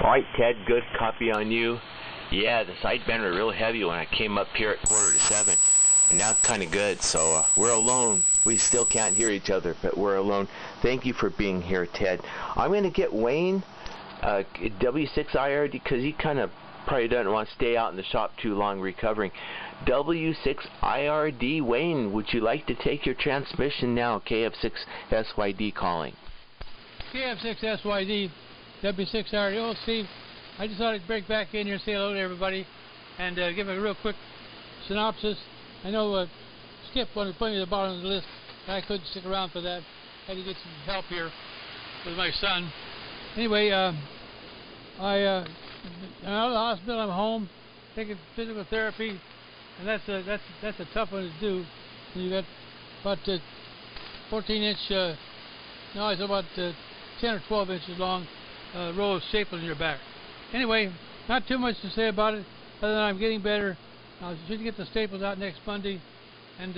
Alright, Ted, good copy on you. Yeah, the sideband were real heavy when I came up here at 6:45, and now it's kind of good, so we're alone. We still can't hear each other, but we're alone. Thank you for being here, Ted. I'm going to get Wayne, W6IRD, because he kind of probably doesn't want to stay out in the shop too long recovering. W6IRD, Wayne, would you like to take your transmission now? KF6SYD calling. KF6SYD, W6IRD. Oh, Steve, I just thought I'd break back in here and say hello to everybody and give a real quick synopsis. I know Skip wanted to put me at the bottom of the list, but I couldn't stick around for that. I had to get some help here with my son. Anyway, I'm out of the hospital. I'm home, taking physical therapy, and that's a tough one to do. You got about 14-inch, no, it's about 10 or 12 inches long row of staples in your back. Anyway, not too much to say about it, other than I'm getting better. I should get the staples out next Monday, and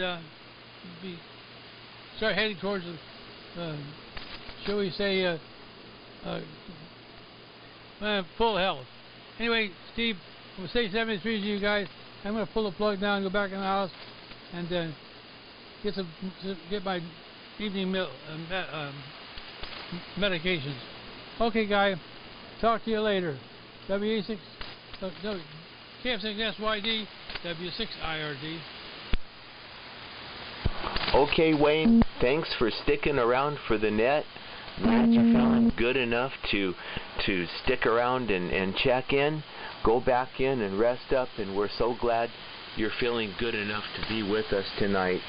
start heading towards shall we say, full health. Anyway, Steve, I'm going to say 73 to you guys. I'm going to pull the plug now and go back in the house and get my evening meal, medications. Okay, guy. Talk to you later. KF6SYD, W6IRD. Okay, Wayne, thanks for sticking around for the net. Glad you're feeling good enough to stick around and check in. Go back in and rest up, and we're so glad you're feeling good enough to be with us tonight.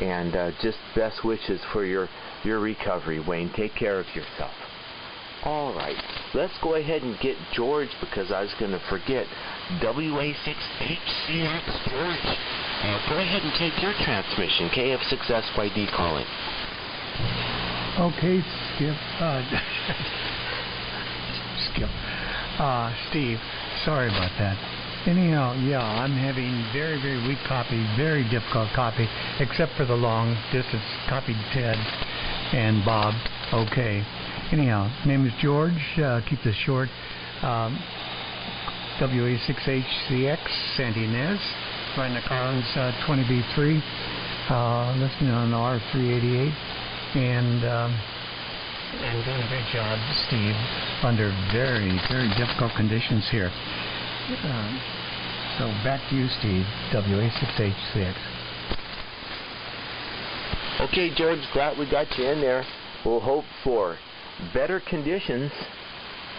And just best wishes for your recovery, Wayne. Take care of yourself. All right, let's go ahead and get George, because I was going to forget. WA6HCX, George. Go ahead and take your transmission. KF6SYD calling. Okay, Skip. Steve, sorry about that. Anyhow, yeah, I'm having very, very weak copy, very difficult copy, except for the long distance copied Ted and Bob. Okay. Anyhow, name is George. Keep this short. WA6HCX, Santa Ynez. Riding the Collins 20B3. Listening on R388. And doing a great job, Steve, under very, very difficult conditions here. So back to you, Steve, WA6HCX. Okay, George, glad we got you in there. We'll hope for better conditions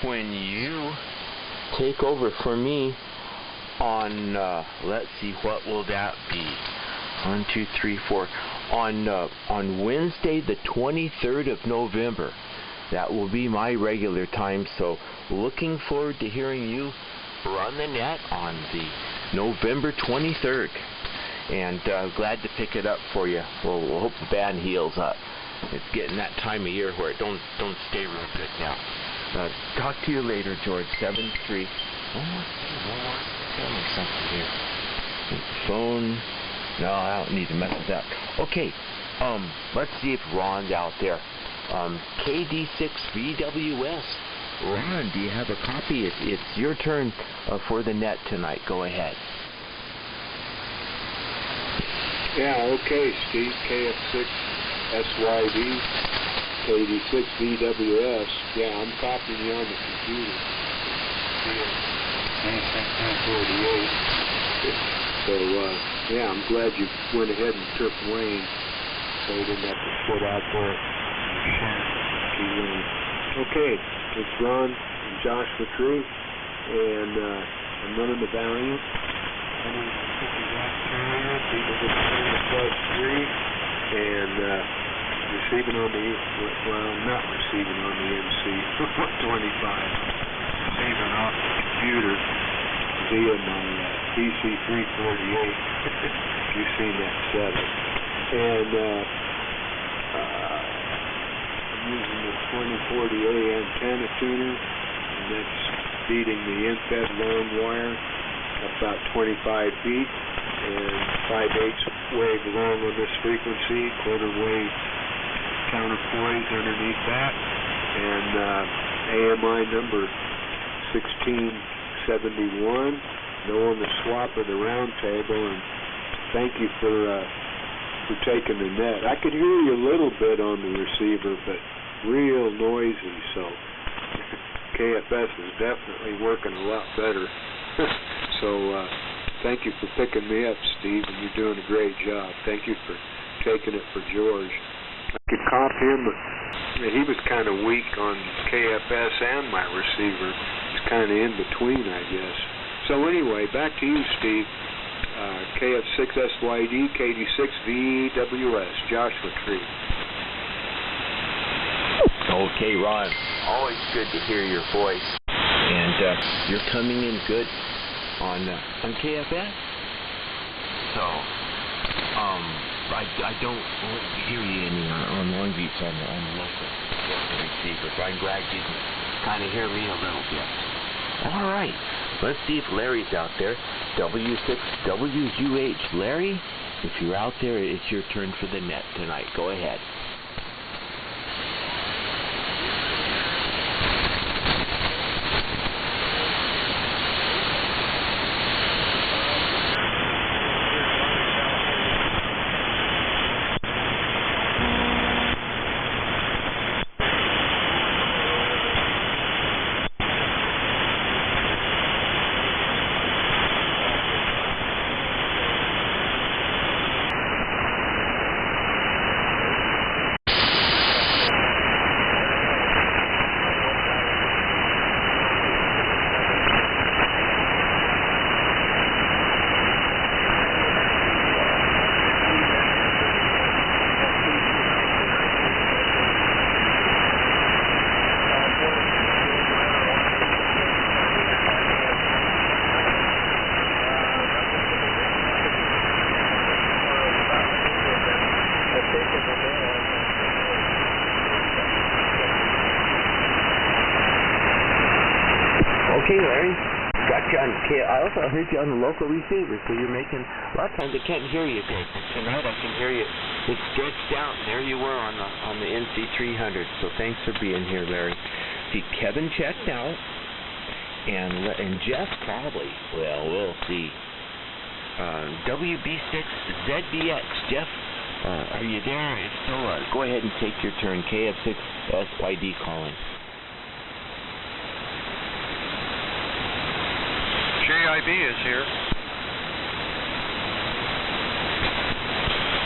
when you take over for me on, let's see, what will that be? 1, 2, 3, 4. On Wednesday, the 23rd of November. That will be my regular time, so looking forward to hearing you run the net on the November 23rd. And glad to pick it up for you. We'll hope the band heals up. It's getting that time of year where it don't stay real good now. Talk to you later, George. 7-3. Oh, tell me something here. Phone. No, I don't need to mess with that. Okay, let's see if Ron's out there. KD6VWS. Ron, do you have a copy? It's your turn for the net tonight. Go ahead. Yeah, okay, Steve. KF6SYD, KD6VWS. Yeah, I'm copying you on the computer. So, yeah, I'm glad you went ahead and took Wayne, so you didn't have to put out there. Okay, it's Ron and Josh the crew, and I'm running the Valiant. And receiving on the, well, not receiving on the MC 125, receiving off the computer via my DC 348. You've seen that setup. And I'm using the 2040A antenna tuner, and that's feeding the infed long wire about 25 feet, and 5/8 wave long on this frequency, quarter wave counterpoise underneath that, and AMI number 1671. No on the swap or the round table, and thank you for taking the net. I could hear you a little bit on the receiver, but real noisy, so KFS is definitely working a lot better. So thank you for picking me up, Steve, and you're doing a great job. Thank you for taking it for George. I could comp him. He was kind of weak on KFS and my receiver. He's kind of in between, I guess. So anyway, back to you, Steve. KF6SYD, KD6VWS, Joshua Tree. Okay, Ron. Always good to hear your voice. And you're coming in good on KFS. So, I don't hear you any on Long Beach on the local receiver. So I'm glad you can kind of hear me a little bit. All right. Let's see if Larry's out there. W6WUH. Larry, if you're out there, it's your turn for the net tonight. Go ahead. Okay, Larry. Got you on. I also heard you on the local receiver, so you're making. A lot of times I can't hear you good. Tonight I can hear you. It's stretched out, and there you were on the NC300. So thanks for being here, Larry. See, Kevin checked out, and Jeff probably. Well, we'll see. WB6ZBX. Jeff, are you there? If so, go ahead and take your turn. KF6SYD calling. JIB is here.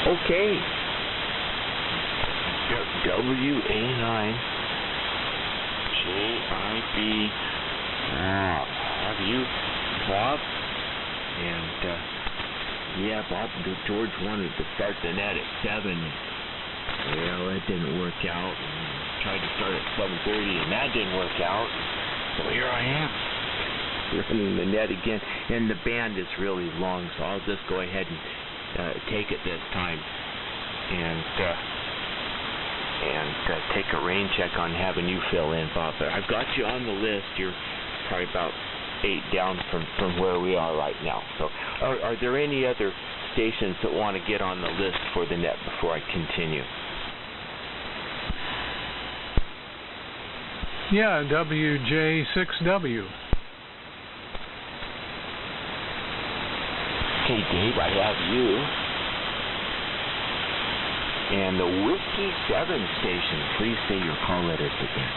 Okay. WA9 JIB. Have you, Bob? And yeah, Bob. George wanted to start the net at 7. Well, that didn't work out. Tried to start at 7:30, and that didn't work out. So here I am, running the net again, and the band is really long, so I'll just go ahead and take it this time, and take a rain check on having you fill in, Bob. I've got you on the list. You're probably about 8 down from where we are right now. So, are there any other stations that want to get on the list for the net before I continue? Yeah, WJ6W. Okay, Dave, I have you. And the Whiskey 7 station, please say your call letters again.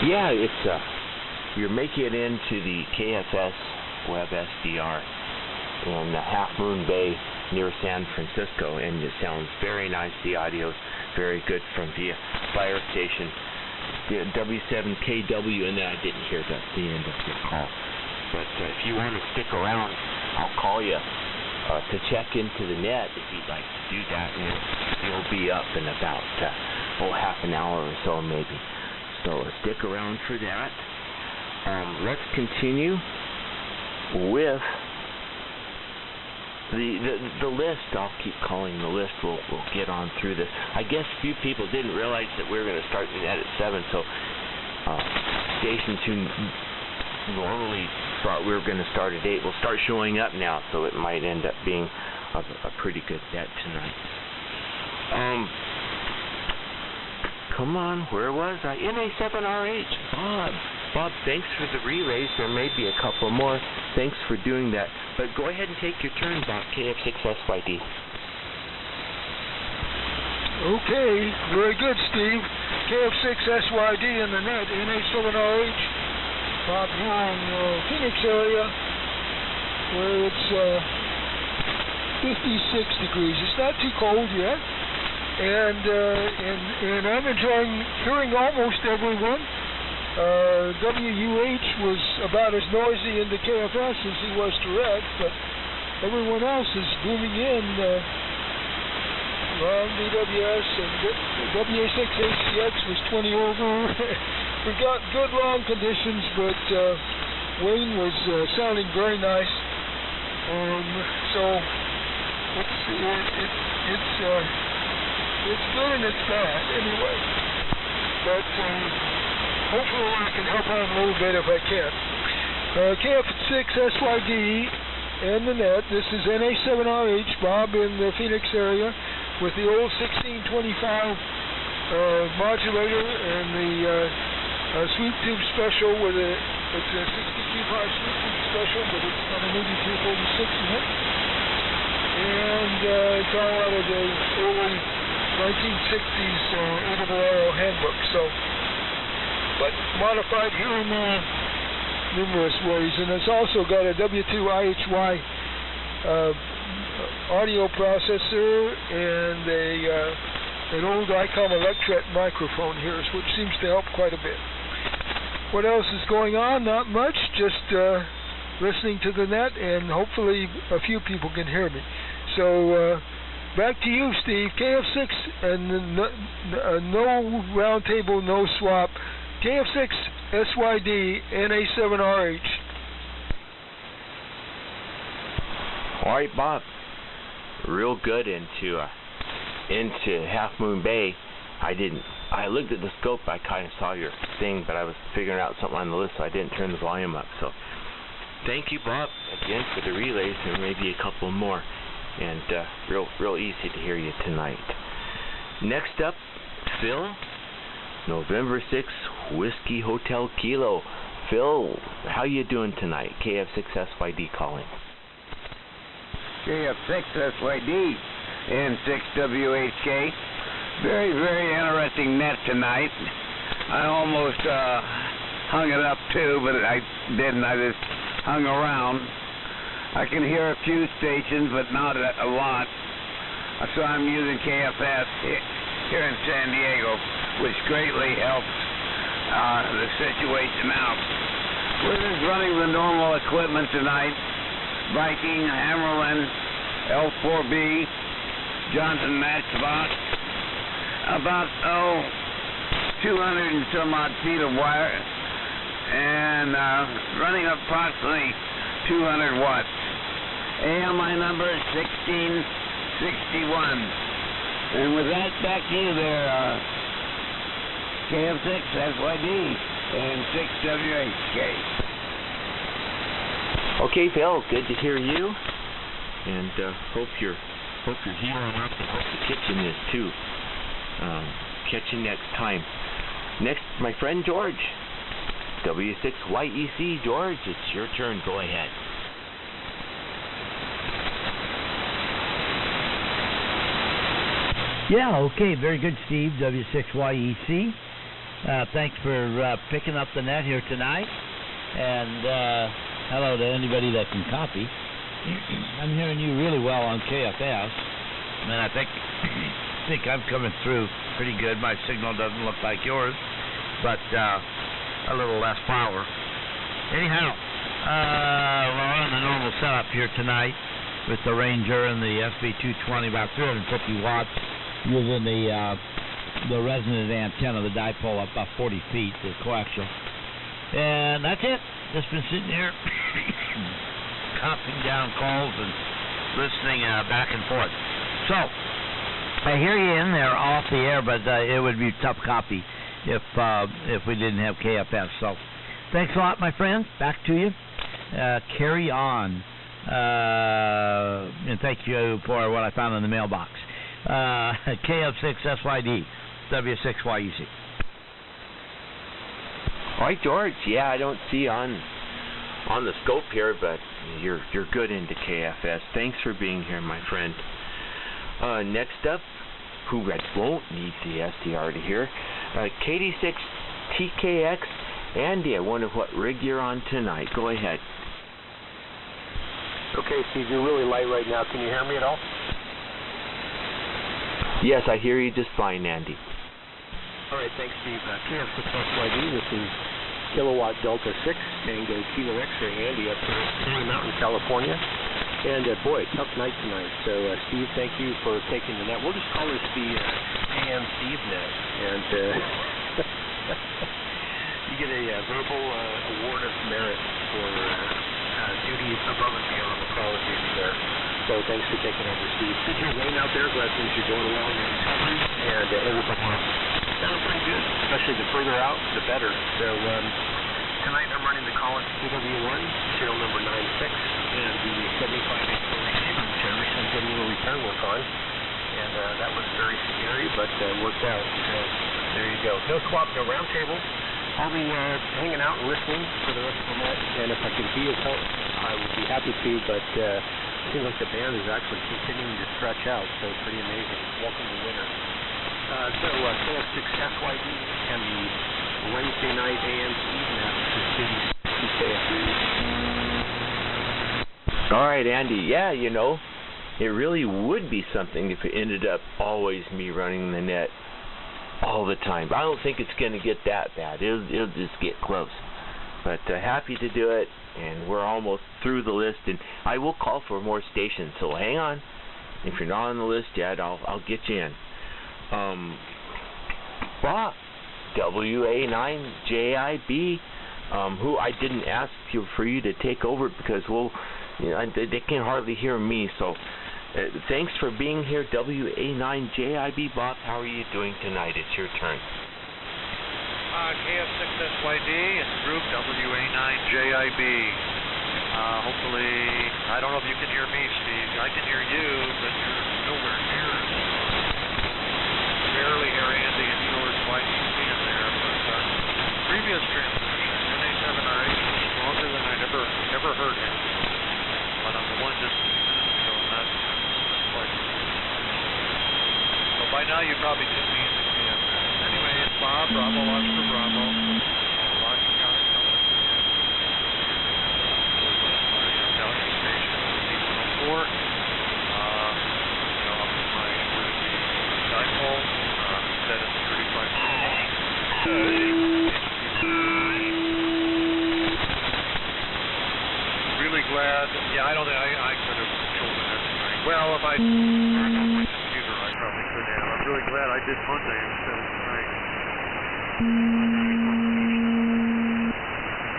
Yeah, it's you're making it into the KFS Web SDR in Half Moon Bay near San Francisco, and it sounds very nice. The audio's very good from the fire station. The W7KW, and then I didn't hear the end of your call. But if you want to stick around, I'll call you to check into the net if you'd like to do that, and you'll be up in about half an hour or so maybe. So stick around for that. Let's continue with the list. I'll keep calling the list. We'll get on through this. I guess a few people didn't realize that we were going to start the net at 7, so stations who normally thought we were going to start at 8 will start showing up now, so it might end up being a pretty good bet tonight. Come on, where was I? NA7RH. Bob, thanks for the relays. There may be a couple more. Thanks for doing that. But go ahead and take your turn, Bob. KF6SYD. Okay, very good, Steve. KF6SYD in the net, NA7RH. Bob here in the Phoenix area, where it's 56 degrees. It's not too cold yet. And I'm enjoying hearing almost everyone. WUH was about as noisy in the KFS as he was direct, but everyone else is booming in. Ron DWS and WA6HCX was 20 over. We got good long conditions, but Wayne was sounding very nice. So it's good and it's bad anyway. But hopefully I can help out a little bit if I can. KF6SYD and the net. This is NA7RH, Bob in the Phoenix area with the old 1625 modulator and the sweep tube special with it's a 62.5 sweep tube special, but it's on a movie 246 in it. And it's all out of the early 1960s ARRL handbook. So, but modified here and there numerous ways, and it's also got a W2IHY audio processor and an old ICOM Electret microphone here, which seems to help quite a bit. What else is going on? Not much, just listening to the net, and hopefully a few people can hear me. So back to you, Steve. KF6 and no round table, no swap. KF6 SYD NA7RH. All right, Bob. Real good into Half Moon Bay. I looked at the scope. I kind of saw your thing, but I was figuring out something on the list, so I didn't turn the volume up. So thank you, Bob, again for the relays, and maybe a couple more. And real easy to hear you tonight. Next up, Phil. November 6th, Whiskey Hotel Kilo. Phil, how you doing tonight? KF6SYD calling. KF6SYD and 6WHK. Very, very interesting net tonight. I almost hung it up too, but I didn't. I just hung around. I can hear a few stations, but not a lot. So I'm using KFS here in San Diego, which greatly helps the situation out. We're just running the normal equipment tonight. Viking, Hammerlin, L4B, Johnson Matchbox, about 200 and some odd feet of wire, and running approximately 200 watts. AMI number is 1661. And with that, back to you there, KF6SYD and 6WHK. Okay, Phil, good to hear you, and hope you're healing up, and hope the kitchen is too. Catch you next time. Next, my friend George, W6YEC. George, it's your turn. Go ahead. Yeah, okay, very good, Steve, W6YEC. Thanks for picking up the net here tonight, and hello to anybody that can copy. I'm hearing you really well on KFS, and I think I'm coming through pretty good. My signal doesn't look like yours, but a little less power. Anyhow, we're on the normal setup here tonight with the Ranger and the SB220, about 350 watts, using the resonant antenna, the dipole, up about 40 feet, the coaxial. And that's it. Just been sitting here copying down calls and listening back and forth. So, I hear you in there off the air, but it would be tough copy if we didn't have KFS. So, thanks a lot, my friend. Back to you. carry on. And thank you for what I found in the mailbox. KF6SYD, W6YEC. All right, George. Yeah, I don't see on the scope here, but you're good into KFS. Thanks for being here, my friend. Next up, who I won't need the SDR to hear, KD6TKX. Andy, I wonder what rig you're on tonight. Go ahead. Okay, Steve, you're really light right now. Can you hear me at all? Yes, I hear you just fine, Andy. All right, thanks, Steve. KF6SYD, this is Kilowatt Delta 6, Tango Kilo X-ray Andy up here in Sky Mountain, California. And, boy, tough night tonight. So, Steve, thank you for taking the net. We'll just call this the AM Steve net. And you get a verbal award of merit for duty above and beyond the call of duty there. So thanks for taking over, Steve. Did your rain out there? Glad things are going well in your recovery. And everything else sounded pretty good, especially the further out, the better. So tonight I'm running the Collins TW1, serial number 96, and the 75-inch receiver, which I recently did a little repair work on. And that was very scary, but worked out. So there you go. No swap, no round table. I'll be hanging out and listening for the rest of the night, and if I can be of help, I would be happy to, but it seems like the band is actually continuing to stretch out, so pretty amazing. Welcome to winter. So KF6SYD and the Wednesday night AM Steve net, which is KF3. All right, Andy. Yeah, you know, it really would be something if it ended up always me running the net all the time. I don't think it's going to get that bad. It'll just get close. But happy to do it, and we're almost through the list, and I will call for more stations, so hang on. If you're not on the list yet, I'll get you in. Bob, WA9JIB, who I didn't ask for you to take over because they can hardly hear me, so thanks for being here, WA9JIB. Bob, how are you doing tonight? It's your turn. KF6SYD and group WA9JIB. Hopefully, I don't know if you can hear me, Steve. I can hear you, but you're nowhere near us. Barely hear Andy and yours YEC in there, but previous transmission, NA7RH, was stronger than I'd ever heard him. But on the one distance, so that's quite. So by now you probably tuned me into KFS. Anyway, it's Bob, Bravo, Oscar, Bravo. Rocky County, Galaxy Station, D104. Up to my dipole, set at 35. Really glad. Yeah, I don't think I could have controlled it tonight. Well, if I turned on my computer, I probably could have. I'm really glad I did Monday instead of tonight.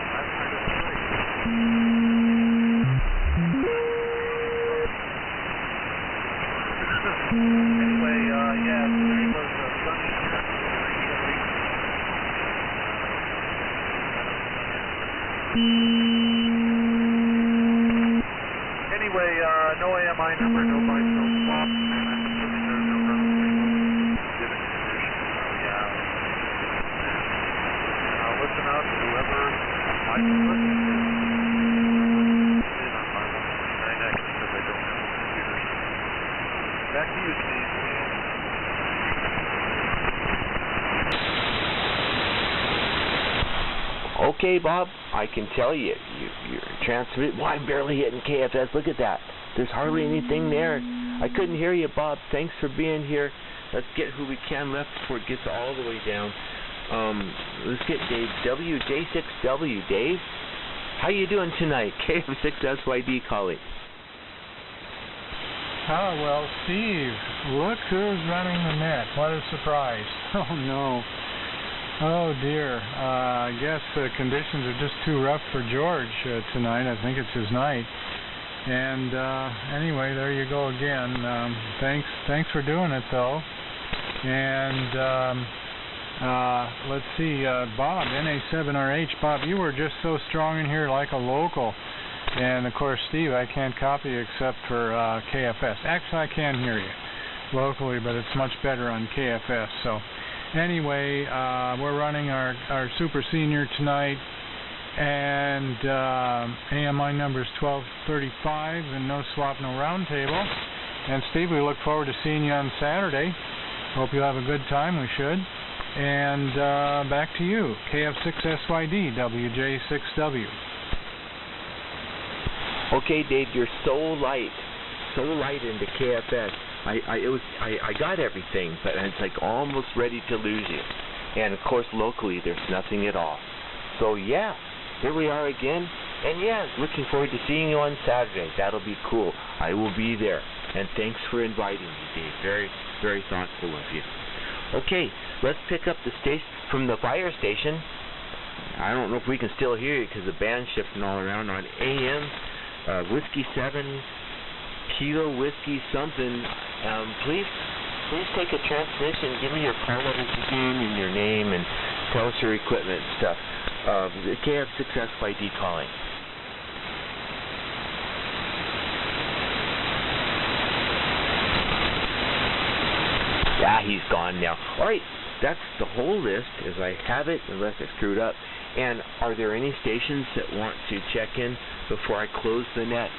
Last night was great. Anyway, yeah, today was sunny. Anyway, no AMI number, no bites, no swaps, and I'm assuming there's no given condition. So yeah, and I'll listen out to whoever might be listening to. On my 129X because I don't have a computer. Back to you, Steve. Okay, Bob, I can tell you're transmit. Well, I'm barely hitting KFS. Look at that. There's hardly anything there. I couldn't hear you, Bob. Thanks for being here. Let's get who we can left before it gets all the way down. Let's get Dave WJ6W. Dave, how you doing tonight? KF6SYD calling. Oh, well, Steve, look who's running the net. What a surprise. Oh, no. Oh, dear. I guess the conditions are just too rough for George tonight. I think it's his night. And anyway, there you go again. Thanks for doing it, though. And let's see, Bob, NA7RH. Bob, you were just so strong in here like a local. And of course, Steve, I can't copy except for KFS. Actually, I can hear you locally, but it's much better on KFS. So anyway, we're running our Super Senior tonight, and AMI number is 1235, and no swap, no roundtable. And Steve, we look forward to seeing you on Saturday. Hope you'll have a good time. We should. And back to you, KF6SYD, WJ6W. Okay, Dave, you're so light into KFS. I got everything, but it's like almost ready to lose you. And of course, locally, there's nothing at all. So yeah, here we are again. And yeah, looking forward to seeing you on Saturday. That'll be cool. I will be there. And thanks for inviting me, Dave. Very, very thoughtful of you. Okay, let's pick up the station from the fire station. I don't know if we can still hear you because the band's shifting all around on AM. Whiskey 7, Kilo Whiskey something. Please take a transmission. Give me your call letters again and your name and tell us your equipment and stuff. The KF6SYD calling. Yeah, he's gone now. All right, that's the whole list as I have it, unless I screwed up. And are there any stations that want to check in before I close the net?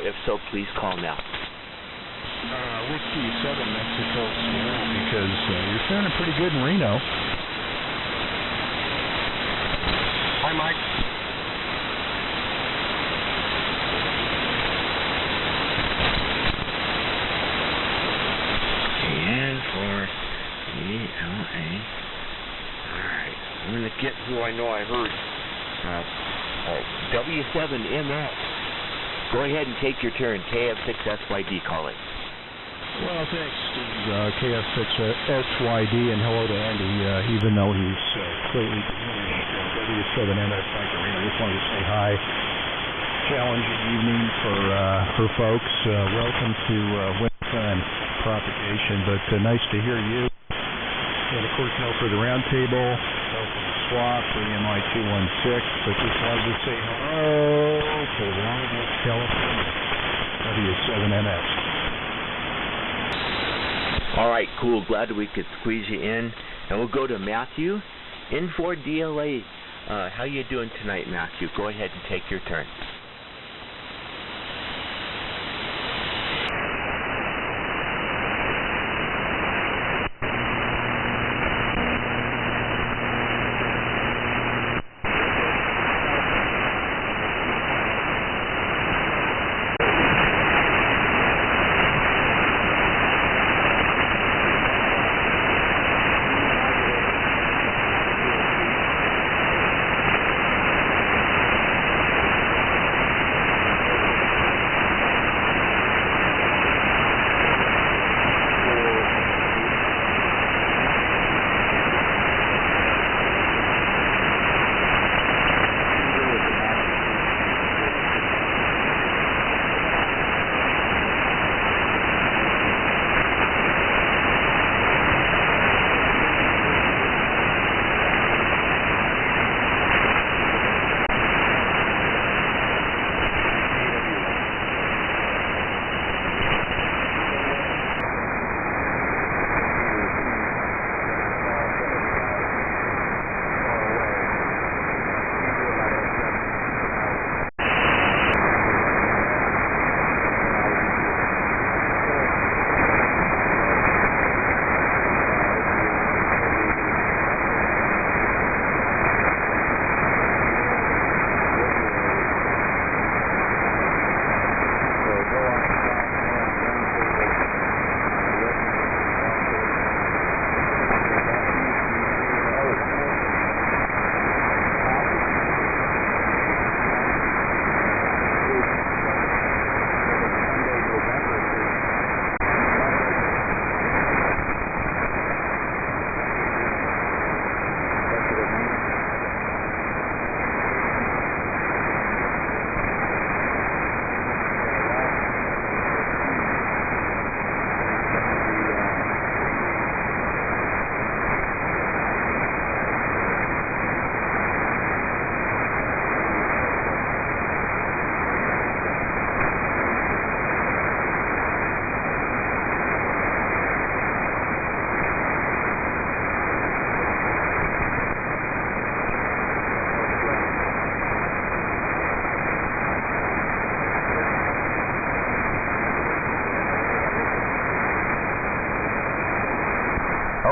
If so, please call now. Whiskey 7 Mexico Sierra, because you're sounding pretty good in Reno. Hi, Mike. Alright, I'm going to get who I know I heard. W7MS. Go ahead and take your turn. KF6SYD calling. Well, thanks, Steve. KF6SYD, and hello to Andy, even though he's clearly W7MS Mike Arena. Just wanted to say hi. Challenging evening for folks. Welcome to Winter Propagation, but nice to hear you. And of course, no for the roundtable, no for the swap, for EMI 216, but just wanted to say hello to Longwood, California, W7MS. All right, cool. Glad we could squeeze you in. And we'll go to Matthew in for DLA. How you doing tonight, Matthew? Go ahead and take your turn.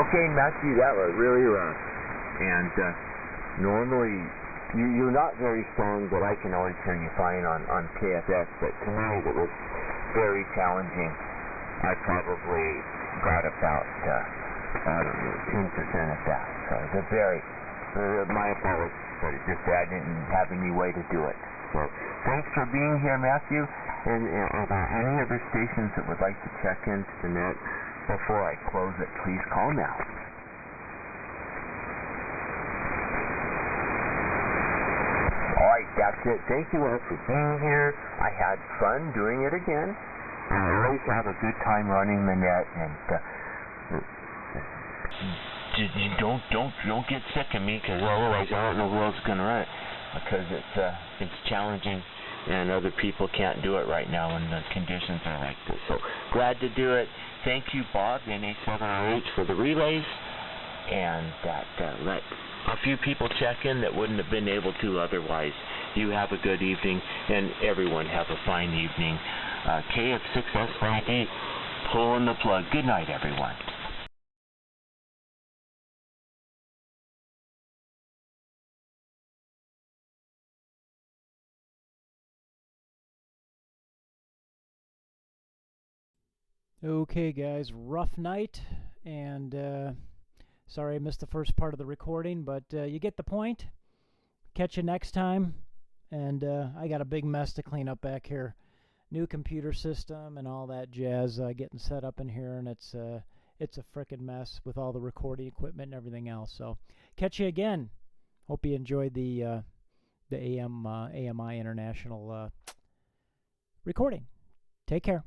Okay, Matthew, that was really rough. And normally you're not very strong, but I can always hear you fine on KFX. But tonight it was very challenging. I probably got about, I don't know, 10% at that. So it's a very, my apologies, but it's just that I didn't have any way to do it. So thanks for being here, Matthew. And any other stations that would like to check into the net before I close it, please call now. Alright, that's it. Thank you all for being here. I had fun doing it again. I always have a good time running the net, and don't get sick of me, because otherwise I don't know who else is going to run it, because it's challenging, and other people can't do it right now when the conditions are like this. So glad to do it. Thank you, Bob, NA7RH, for the relays, and that let a few people check in that wouldn't have been able to otherwise. You have a good evening, and everyone have a fine evening. KF6SYD, pulling the plug. Good night, everyone. Okay, guys, rough night, and sorry I missed the first part of the recording, but you get the point. Catch you next time, and I got a big mess to clean up back here. New computer system and all that jazz getting set up in here, and it's a frickin' mess with all the recording equipment and everything else. So catch you again. Hope you enjoyed the AMI International recording. Take care.